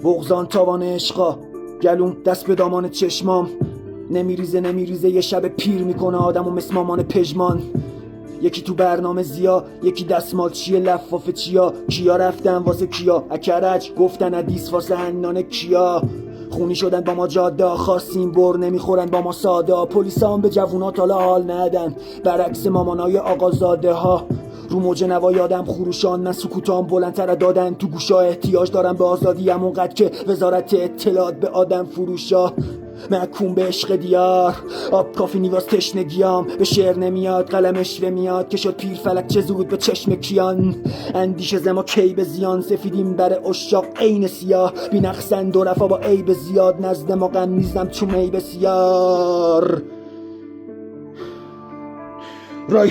بغضان تاوان عشقا، گلوم دست به دامان چشمام، نمیریزه یه شب پیر میکنه آدمو مثل مامان پژمان. یکی تو برنامه زیا، یکی دستمال چیه لفافه چیا، کیا رفتن واسه کیا، اکرج گفتن ادیس واسه هنانه کیا، خونی شدن با ما جاده، خواستیم بر نمیخورن با ما ساده، پلیسا هم به جوونات حالا حال ندن، برعکس مامانای آقازاده ها. رو موج نوا یادم خروشان، من سکوتام بلندتر دادن تو گوشا، احتیاج دارم به آزادی همونقدر که وزارت اطلاعات به آدم فروشا. محکوم به عشق دیار، آب کافی نیواز تشنگیام، به شعر نمیاد قلم اشوه میاد، که شد پیر فلک چه زود به چشم کیان. اندیشه زما کی به زیان، سفیدیم بر اشاق عین سیاه، بی نقصن دو رفا با عیب زیاد، نزد ما غم میزنم تو می بسیار. رای